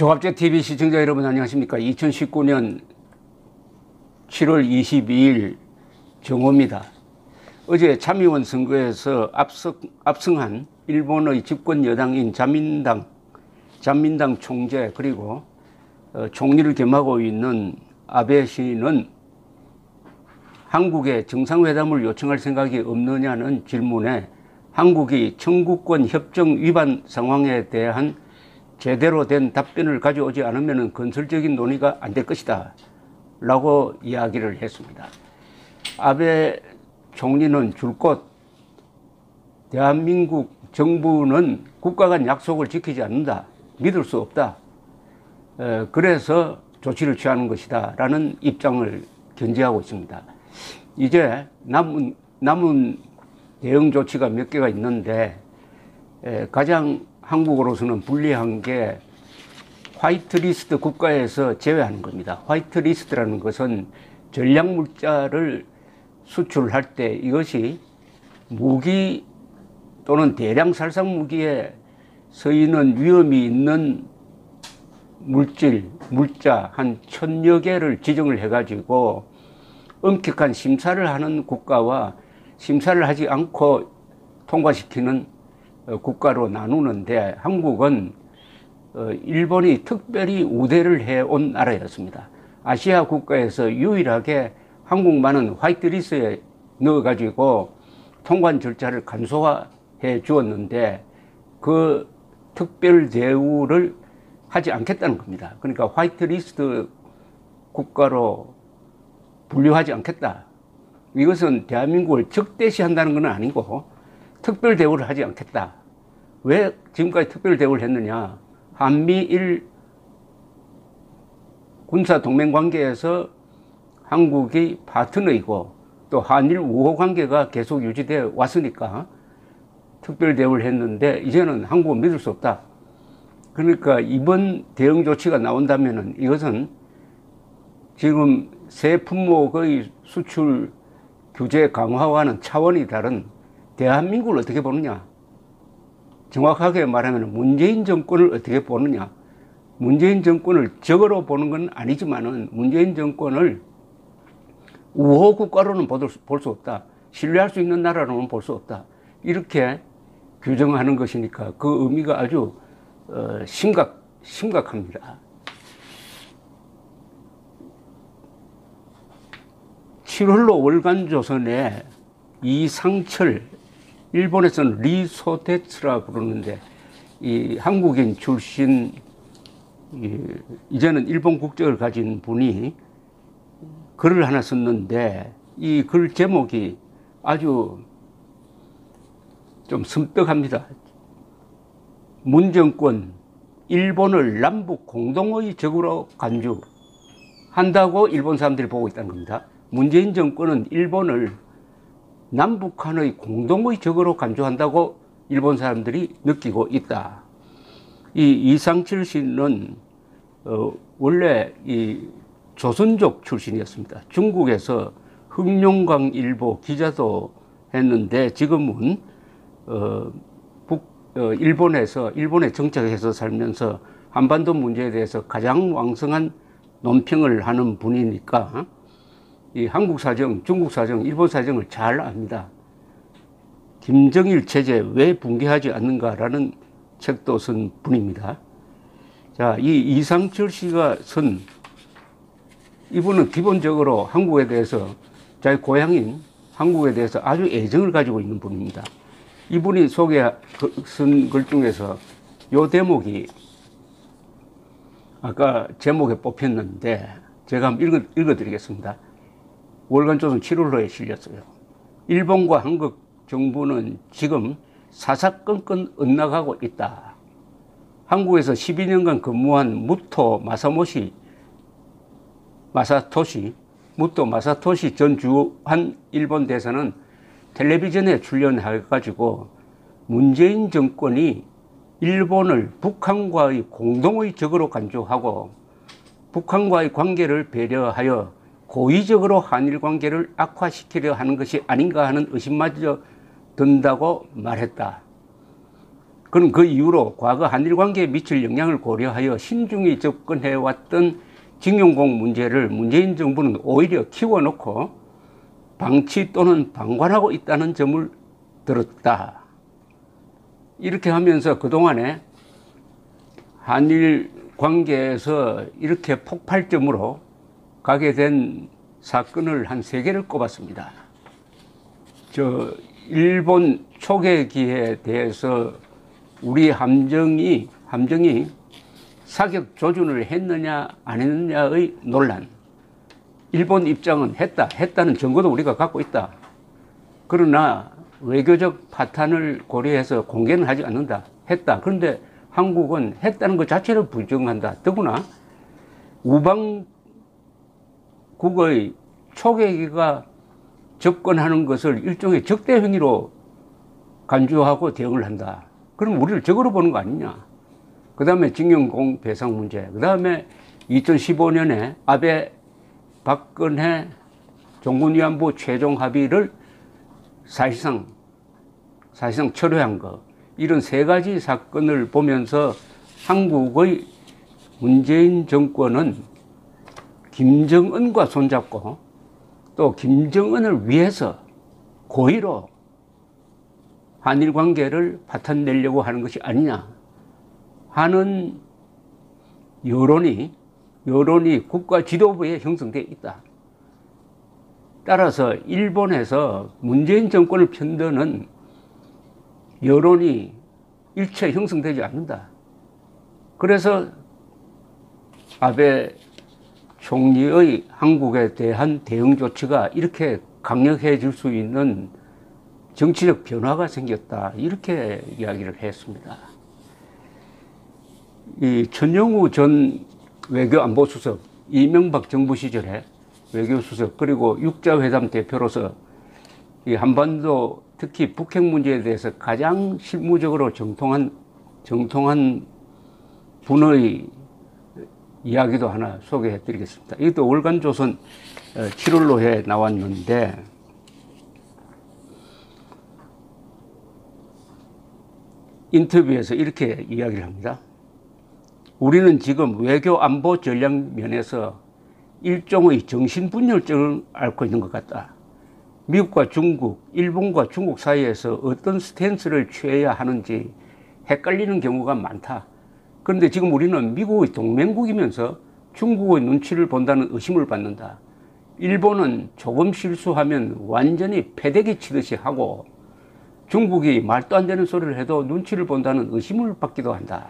조갑제TV 시청자 여러분 안녕하십니까. 2019년 7월 22일 정오입니다. 어제 참의원 선거에서 압승한 일본의 집권 여당인 잔민당 총재 그리고 총리를 겸하고 있는 아베 씨는 한국에 정상회담을 요청할 생각이 없느냐는 질문에 한국이 청구권 협정 위반 상황에 대한 제대로 된 답변을 가져오지 않으면 건설적인 논의가 안 될 것이다 라고 이야기를 했습니다. 아베 총리는 줄곧 대한민국 정부는 국가 간 약속을 지키지 않는다, 믿을 수 없다, 그래서 조치를 취하는 것이다 라는 입장을 견지하고 있습니다. 이제 남은 대응 조치가 몇 개가 있는데 가장 한국으로서는 불리한 게 화이트리스트 국가에서 제외하는 겁니다. 화이트리스트라는 것은 전략물자를 수출할 때 이것이 무기 또는 대량 살상 무기에 쓰이는 위험이 있는 물자 한 1000여 개를 지정을 해가지고 엄격한 심사를 하는 국가와 심사를 하지 않고 통과시키는 국가로 나누는데, 한국은 일본이 특별히 우대를 해온 나라였습니다. 아시아 국가에서 유일하게 한국만은 화이트리스트에 넣어가지고 통관 절차를 간소화해 주었는데 그 특별 대우를 하지 않겠다는 겁니다. 그러니까 화이트리스트 국가로 분류하지 않겠다. 이것은 대한민국을 적대시한다는 건 아니고 특별 대우를 하지 않겠다. 왜 지금까지 특별 대우를 했느냐? 한미일 군사 동맹 관계에서 한국이 파트너이고 또 한일 우호 관계가 계속 유지되어 왔으니까 특별 대우를 했는데, 이제는 한국은 믿을 수 없다. 그러니까 이번 대응 조치가 나온다면은 이것은 지금 새 품목의 수출 규제 강화와는 차원이 다른 대한민국을 어떻게 보느냐, 정확하게 말하면 문재인 정권을 어떻게 보느냐. 문재인 정권을 적으로 보는 건 아니지만은 문재인 정권을 우호 국가로는 볼 수 없다, 신뢰할 수 있는 나라로는 볼 수 없다, 이렇게 규정하는 것이니까 그 의미가 아주 심각합니다. 7월로 월간조선에 이상철, 일본에서는 리소테츠라 부르는데 이 한국인 출신 이제는 일본 국적을 가진 분이 글을 하나 썼는데 이 글 제목이 아주 좀 섬뜩합니다. 문 정권 일본을 남북 공동의 적으로 간주한다고 일본 사람들이 보고 있다는 겁니다. 문재인 정권은 일본을 남북한의 공동의 적으로 간주한다고 일본 사람들이 느끼고 있다. 이 이상철 씨는 원래 이 조선족 출신이었습니다. 중국에서 흑룡강일보 기자도 했는데 지금은 일본에 정착해서 살면서 한반도 문제에 대해서 가장 왕성한 논평을 하는 분이니까 이 한국 사정, 중국 사정, 일본 사정을 잘 압니다. 김정일 체제 왜 붕괴하지 않는가라는 책도 쓴 분입니다. 자, 이 이상철 씨가 쓴, 이분은 기본적으로 한국에 대해서, 자기 고향인 한국에 대해서 아주 애정을 가지고 있는 분입니다. 이분이 쓴 글 중에서 요 대목이 아까 제목에 뽑혔는데 제가 한번 읽어드리겠습니다. 월간조선 7월호에 실렸어요. 일본과 한국 정부는 지금 사사건건 엇나가고 있다. 한국에서 12년간 근무한 무토 마사토시 전 주한 일본 대사는 텔레비전에 출연해가지고 문재인 정권이 일본을 북한과의 공동의 적으로 간주하고 북한과의 관계를 배려하여 고의적으로 한일 관계를 악화시키려 하는 것이 아닌가 하는 의심마저 든다고 말했다. 그럼 그 이후로 과거 한일 관계에 미칠 영향을 고려하여 신중히 접근해왔던 징용공 문제를 문재인 정부는 오히려 키워놓고 방치 또는 방관하고 있다는 점을 들었다. 이렇게 하면서 그동안에 한일 관계에서 이렇게 폭발점으로 가게 된 사건을 한 3개를 꼽았습니다. 일본 초계기에 대해서 우리 함정이 사격 조준을 했느냐 안 했느냐의 논란. 일본 입장은 했다는 증거도 우리가 갖고 있다. 그러나 외교적 파탄을 고려해서 공개는 하지 않는다. 했다. 그런데 한국은 했다는 것 자체를 부정한다. 더구나 우방국의 초계기가 접근하는 것을 일종의 적대 행위로 간주하고 대응을 한다. 그럼 우리를 적으로 보는 거 아니냐. 그 다음에 징용공 배상 문제. 그 다음에 2015년에 아베 박근혜 종군위안부 최종 합의를 사실상 철회한 거. 이런 3가지 사건을 보면서 한국의 문재인 정권은 김정은과 손잡고 또 김정은을 위해서 고의로 한일 관계를 파탄내려고 하는 것이 아니냐 하는 여론이 국가 지도부에 형성되어 있다. 따라서 일본에서 문재인 정권을 편드는 여론이 일체 형성되지 않는다. 그래서 아베 총리의 한국에 대한 대응 조치가 이렇게 강력해질 수 있는 정치적 변화가 생겼다. 이렇게 이야기를 했습니다. 이 천영우 전 외교안보수석, 이명박 정부 시절에 외교수석, 그리고 육자회담 대표로서 이 한반도 특히 북핵 문제에 대해서 가장 실무적으로 정통한 분의 이야기도 하나 소개해 드리겠습니다. 이것도 월간조선 7월로에 나왔는데, 인터뷰에서 이렇게 이야기를 합니다. 우리는 지금 외교 안보 전략 면에서 일종의 정신분열증을 앓고 있는 것 같다. 미국과 중국, 일본과 중국 사이에서 어떤 스탠스를 취해야 하는지 헷갈리는 경우가 많다. 그런데 지금 우리는 미국의 동맹국이면서 중국의 눈치를 본다는 의심을 받는다. 일본은 조금 실수하면 완전히 패대기 치듯이 하고, 중국이 말도 안 되는 소리를 해도 눈치를 본다는 의심을 받기도 한다.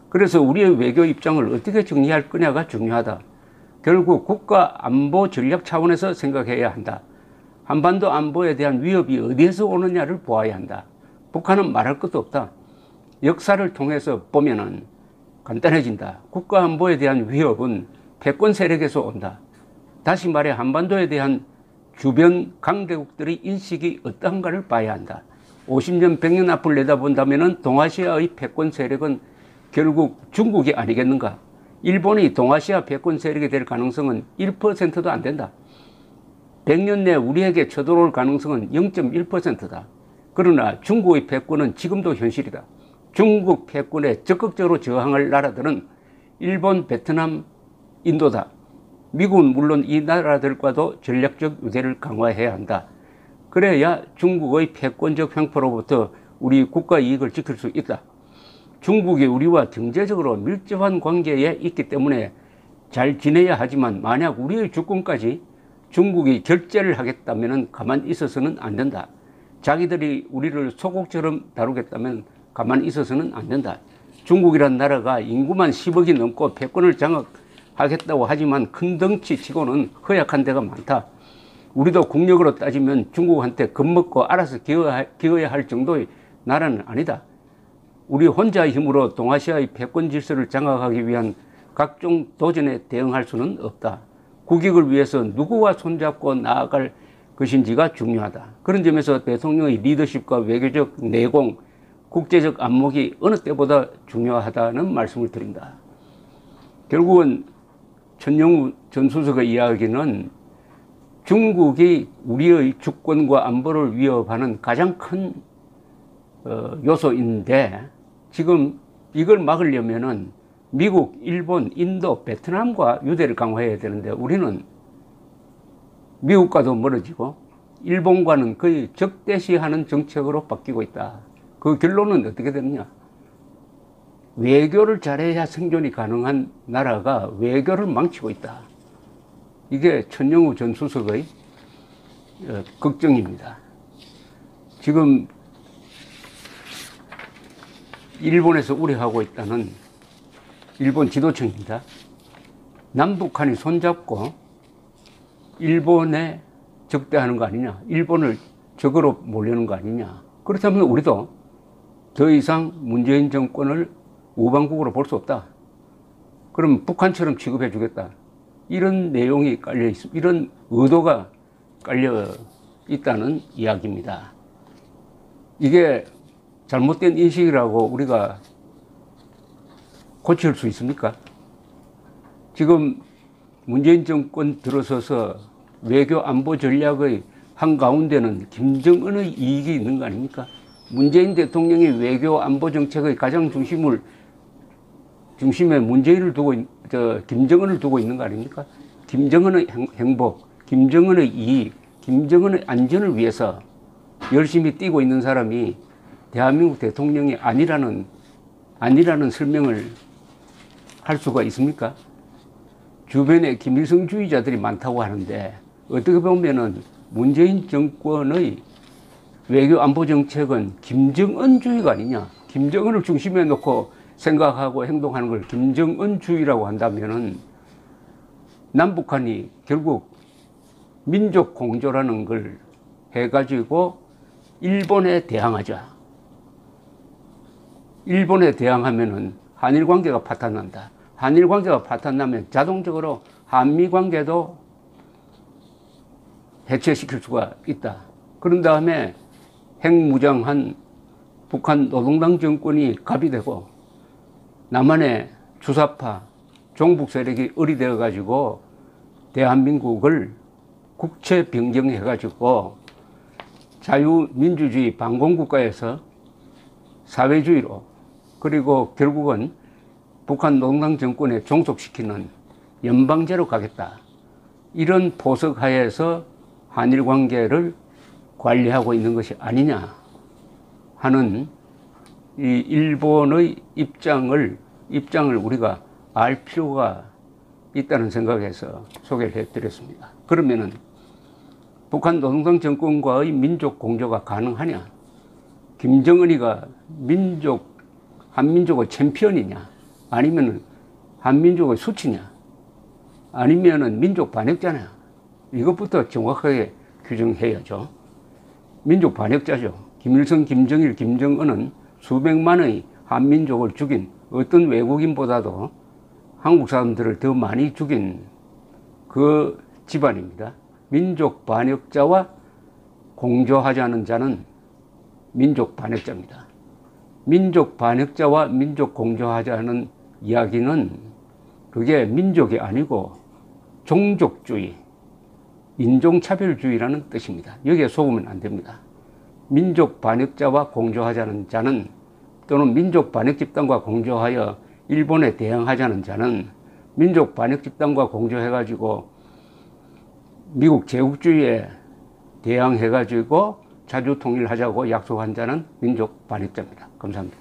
그래서 우리의 외교 입장을 어떻게 정리할 거냐가 중요하다. 결국 국가 안보 전략 차원에서 생각해야 한다. 한반도 안보에 대한 위협이 어디에서 오느냐를 보아야 한다. 북한은 말할 것도 없다. 역사를 통해서 보면은 간단해진다. 국가 안보에 대한 위협은 패권 세력에서 온다. 다시 말해 한반도에 대한 주변 강대국들의 인식이 어떠한가를 봐야 한다. 50년, 100년 앞을 내다본다면 동아시아의 패권 세력은 결국 중국이 아니겠는가? 일본이 동아시아 패권 세력이 될 가능성은 1%도 안 된다. 100년 내 우리에게 쳐들어올 가능성은 0.1%다. 그러나 중국의 패권은 지금도 현실이다. 중국 패권에 적극적으로 저항할 나라들은 일본, 베트남, 인도다. 미국은 물론 이 나라들과도 전략적 유대를 강화해야 한다. 그래야 중국의 패권적 횡포로부터 우리 국가 이익을 지킬 수 있다. 중국이 우리와 경제적으로 밀접한 관계에 있기 때문에 잘 지내야 하지만 만약 우리의 주권까지 중국이 결제를 하겠다면 가만히 있어서는 안 된다. 자기들이 우리를 소국처럼 다루겠다면 가만히 있어서는 안 된다. 중국이란 나라가 인구만 10억이 넘고 패권을 장악하겠다고 하지만 큰 덩치 치고는 허약한 데가 많다. 우리도 국력으로 따지면 중국한테 겁먹고 알아서 기어야 할 정도의 나라는 아니다. 우리 혼자의 힘으로 동아시아의 패권 질서를 장악하기 위한 각종 도전에 대응할 수는 없다. 국익을 위해서 누구와 손잡고 나아갈 것인지가 중요하다. 그런 점에서 대통령의 리더십과 외교적 내공, 국제적 안목이 어느 때보다 중요하다는 말씀을 드린다. 결국은 천영우 전 수석의 이야기는 중국이 우리의 주권과 안보를 위협하는 가장 큰 요소인데 지금 이걸 막으려면은 미국, 일본, 인도, 베트남과 유대를 강화해야 되는데 우리는 미국과도 멀어지고 일본과는 거의 적대시하는 정책으로 바뀌고 있다. 그 결론은 어떻게 되느냐? 외교를 잘해야 생존이 가능한 나라가 외교를 망치고 있다. 이게 천영우 전 수석의 걱정입니다. 지금 일본에서 우려하고 있다는 일본 지도층입니다. 남북한이 손잡고 일본에 적대하는 거 아니냐, 일본을 적으로 몰려는 거 아니냐. 그렇다면 우리도 더 이상 문재인 정권을 우방국으로 볼 수 없다. 그럼 북한처럼 취급해 주겠다. 이런 내용이 깔려 있, 이런 의도가 깔려 있다는 이야기입니다. 이게 잘못된 인식이라고 우리가 고칠 수 있습니까? 지금 문재인 정권 들어서서 외교 안보 전략의 한가운데는 김정은의 이익이 있는 거 아닙니까? 문재인 대통령이 외교 안보 정책의 가장 중심에 문재인을 두고, 김정은을 두고 있는 거 아닙니까? 김정은의 행복, 김정은의 이익, 김정은의 안전을 위해서 열심히 뛰고 있는 사람이 대한민국 대통령이 아니라는 설명을 할 수가 있습니까? 주변에 김일성주의자들이 많다고 하는데 어떻게 보면은 문재인 정권의 외교 안보 정책은 김정은주의가 아니냐. 김정은을 중심에 놓고 생각하고 행동하는 걸 김정은주의라고 한다면은 남북한이 결국 민족 공조라는 걸 해가지고 일본에 대항하자. 일본에 대항하면은 한일 관계가 파탄난다. 한일 관계가 파탄나면 자동적으로 한미 관계도 해체시킬 수가 있다. 그런 다음에 핵무장한 북한 노동당 정권이 갑이 되고 남한의 주사파 종북 세력이 을이 되어 가지고 대한민국을 국채 변경해 가지고 자유민주주의 반공국가에서 사회주의로 그리고 결국은 북한 노동당 정권에 종속시키는 연방제로 가겠다. 이런 포석 하에서 한일 관계를 관리하고 있는 것이 아니냐 하는 이 일본의 입장을 우리가 알 필요가 있다는 생각에서 소개를 해드렸습니다. 그러면은 북한 노동당 정권과의 민족 공조가 가능하냐? 김정은이가 한민족의 챔피언이냐? 아니면은 한민족의 수치냐? 아니면은 민족 반역자냐? 이것부터 정확하게 규정해야죠. 민족 반역자죠. 김일성, 김정일, 김정은은 수백만의 한민족을 죽인 어떤 외국인보다도 한국 사람들을 더 많이 죽인 그 집안입니다. 민족 반역자와 공조하지 않은 자는 민족 반역자입니다. 민족 반역자와 민족 공조하지 않은 이야기는 그게 민족이 아니고 종족주의, 인종차별주의라는 뜻입니다. 여기에 속으면 안 됩니다. 민족 반역자와 공조하자는 자는 또는 민족 반역 집단과 공조하여 일본에 대항하자는 자는 민족 반역 집단과 공조해가지고 미국 제국주의에 대항해가지고 자주 통일하자고 약속한 자는 민족 반역자입니다. 감사합니다.